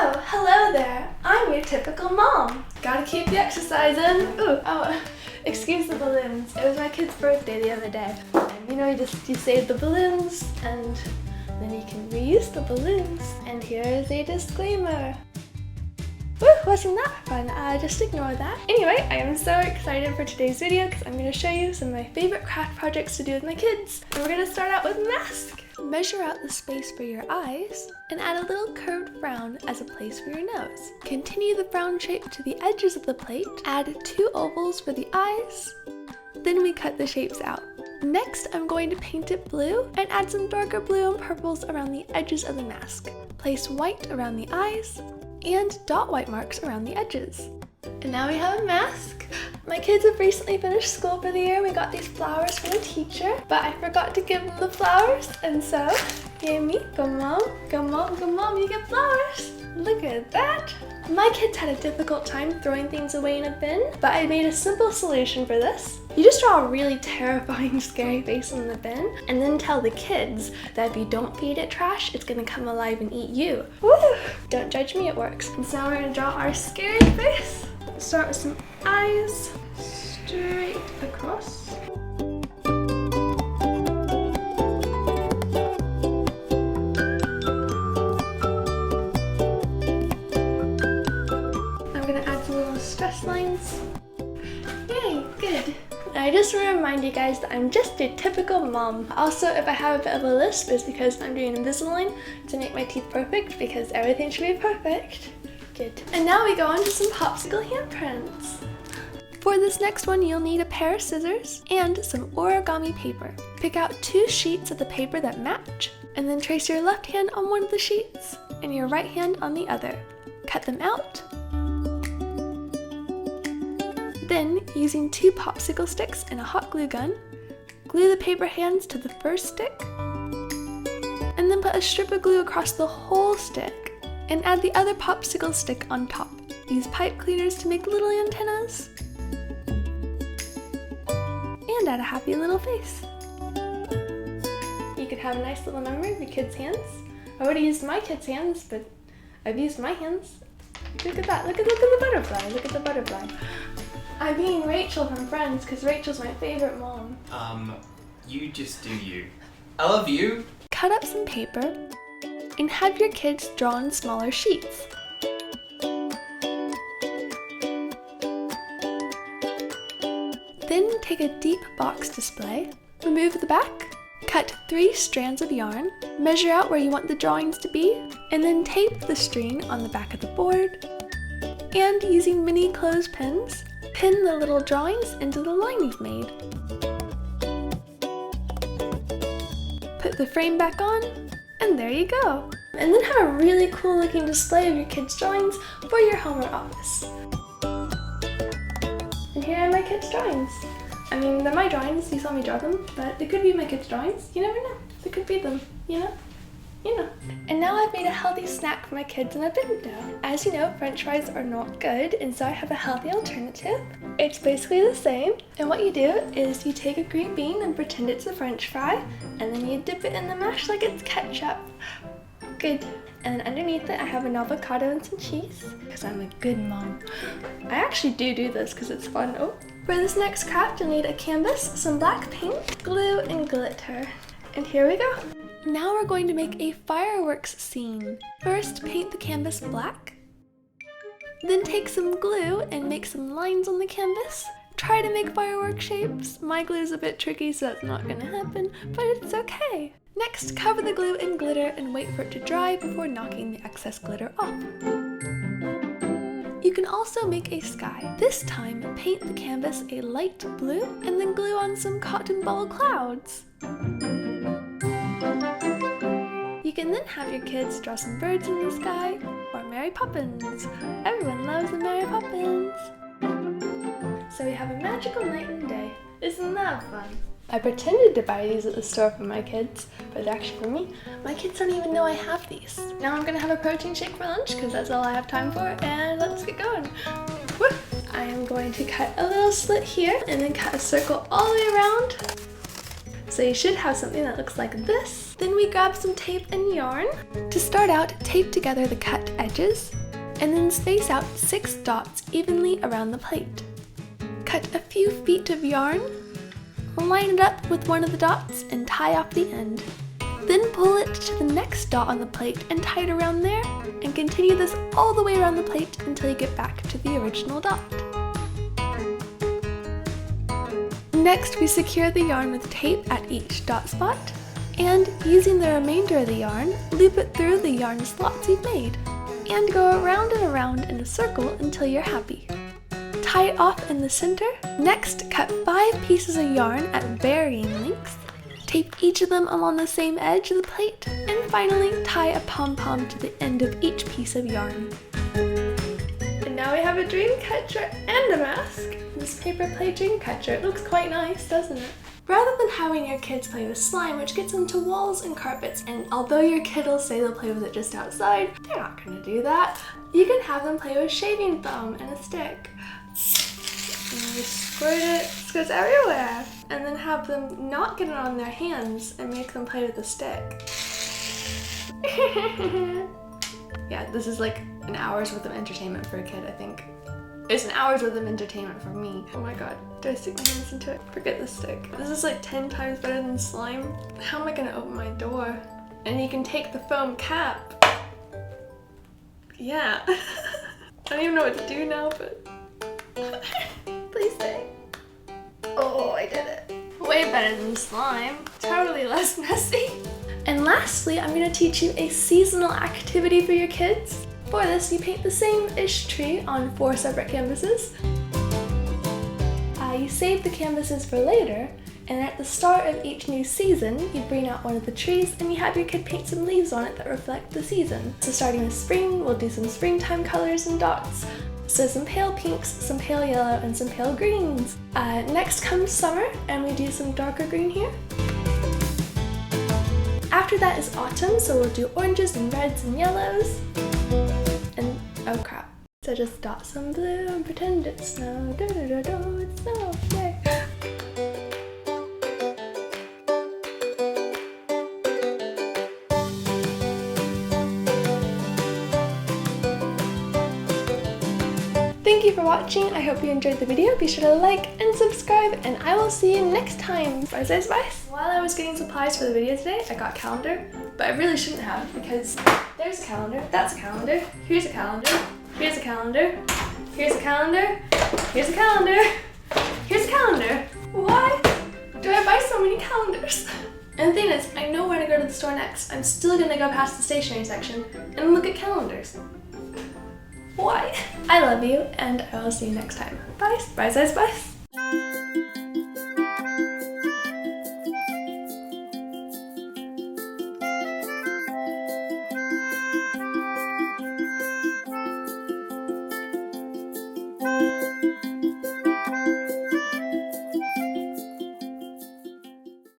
So, hello there. I'm your typical mom. Gotta keep the exercise in. Ooh, oh, excuse the balloons. It was my kid's birthday the other day. And you know, you save the balloons and then you can reuse the balloons. And here is a disclaimer. Woo, wasn't that fun? Just ignore that. Anyway, I am so excited for today's video because I'm going to show you some of my favorite craft projects to do with my kids. And we're going to start out with mask. Measure out the space for your eyes and add a little curved frown as a place for your nose. Continue the frown shape to the edges of the plate. Add 2 ovals for the eyes. Then we cut the shapes out. Next, I'm going to paint it blue and add some darker blue and purples around the edges of the mask. Place white around the eyes and dot white marks around the edges. And now we have a mask. My kids have recently finished school for the year. We got these flowers from the teacher, but I forgot to give them the flowers, and so here me, go mom, you get flowers. Look at that. My kids had a difficult time throwing things away in a bin, but I made a simple solution for this. You just draw a really terrifying, scary face in the bin, and then tell the kids that if you don't feed it trash, it's gonna come alive and eat you. Woo! Don't judge me, it works. And so now we're gonna draw our scary face. Start with some eyes, straight across. I'm gonna add some little stress lines. Yay, good. I just want to remind you guys that I'm just your typical mom. Also, if I have a bit of a lisp, it's because I'm doing Invisalign to make my teeth perfect, because everything should be perfect. Good. And now we go on to some popsicle handprints. For this next one, you'll need a pair of scissors and some origami paper. Pick out 2 sheets of the paper that match, and then trace your left hand on one of the sheets and your right hand on the other. Cut them out. Then, using 2 popsicle sticks and a hot glue gun, glue the paper hands to the first stick, and then put a strip of glue across the whole stick, and add the other popsicle stick on top. Use pipe cleaners to make little antennas, and add a happy little face. You could have a nice little memory of your kids' hands. I already used my kids' hands, but I've used my hands. Look at that, look at the butterfly, look at the butterfly. I'm being Rachel from Friends because Rachel's my favorite mom. You just do you. I love you. Cut up some paper and have your kids draw on smaller sheets. Then take a deep box display, remove the back, cut 3 strands of yarn, measure out where you want the drawings to be, and then tape the string on the back of the board. And using mini clothespins, pin the little drawings into the line you've made. Put the frame back on, and there you go. And then have a really cool looking display of your kids' drawings for your home or office. And here are my kids' drawings. I mean, they're my drawings, you saw me draw them, but they could be my kids' drawings. You never know, they could be them, you know? You know. And now I've made a healthy snack for my kids in a bento. As you know, french fries are not good, and so I have a healthy alternative. It's basically the same, and what you do is you take a green bean and pretend it's a french fry, and then you dip it in the mash like it's ketchup. Good. And then underneath it I have an avocado and some cheese, because I'm a good mom. I actually do this because it's fun. Oh. For this next craft you'll need a canvas, some black paint, glue, and glitter. And here we go. Now we're going to make a fireworks scene. First, paint the canvas black. Then take some glue and make some lines on the canvas. Try to make firework shapes. My glue's a bit tricky, so that's not gonna happen, but it's okay. Next, cover the glue in glitter and wait for it to dry before knocking the excess glitter off. You can also make a sky. This time, paint the canvas a light blue and then glue on some cotton ball clouds. You can then have your kids draw some birds in the sky or Mary Poppins. Everyone loves the Mary Poppins. So we have a magical night and day. Isn't that fun? I pretended to buy these at the store for my kids, but they're actually for me. My kids don't even know I have these. Now I'm gonna have a protein shake for lunch because that's all I have time for, and let's get going. Woo! I am going to cut a little slit here and then cut a circle all the way around. So you should have something that looks like this. Then we grab some tape and yarn. To start out, tape together the cut edges and then space out 6 dots evenly around the plate. Cut a few feet of yarn, line it up with one of the dots, and tie off the end. Then pull it to the next dot on the plate and tie it around there, and continue this all the way around the plate until you get back to the original dot. Next, we secure the yarn with tape at each dot spot, and using the remainder of the yarn, loop it through the yarn slots you've made, and go around and around in a circle until you're happy. Tie it off in the center. Next, cut 5 pieces of yarn at varying lengths, tape each of them along the same edge of the plate, and finally tie a pom-pom to the end of each piece of yarn. And now we have a dream catcher and a mask. This paper plate dream catcher, it looks quite nice, doesn't it? Rather than having your kids play with slime, which gets into walls and carpets, and although your kid will say they'll play with it just outside, they're not gonna do that. You can have them play with shaving foam and a stick. And you squirt it, it goes everywhere. And then have them not get it on their hands and make them play with a stick. Yeah, this is like an hour's worth of entertainment for a kid, I think. It's an hour's worth of entertainment for me. Oh my god, do I stick my hands into it? Forget the stick. This is like 10 times better than slime. How am I gonna open my door? And you can take the foam cap. Yeah. I don't even know what to do now, but... Please stay. Oh, I did it. Way better than slime. Totally less messy. And lastly, I'm gonna teach you a seasonal activity for your kids. For this, you paint the same-ish tree on 4 separate canvases. You save the canvases for later, and at the start of each new season, you bring out one of the trees and you have your kid paint some leaves on it that reflect the season. So starting with spring, we'll do some springtime colors and dots. So some pale pinks, some pale yellow, and some pale greens. Next comes summer, and we do some darker green here. After that is autumn, so we'll do oranges and reds and yellows. And, oh crap. So just dot some blue and pretend it's snow. Do do do do, it's snow day. Thank you for watching. I hope you enjoyed the video. Be sure to like and subscribe, and I will see you next time. Bye, bye, bye. While I was getting supplies for the video today, I got a calendar, but I really shouldn't have because there's a calendar, that's a calendar, here's a calendar, here's a calendar, here's a calendar, here's a calendar, here's a calendar. Why do I buy so many calendars? And the thing is, I know where to go to the store next. I'm still gonna go past the stationery section and look at calendars. Why? I love you, and I will see you next time. Bye, bye, bye, bye.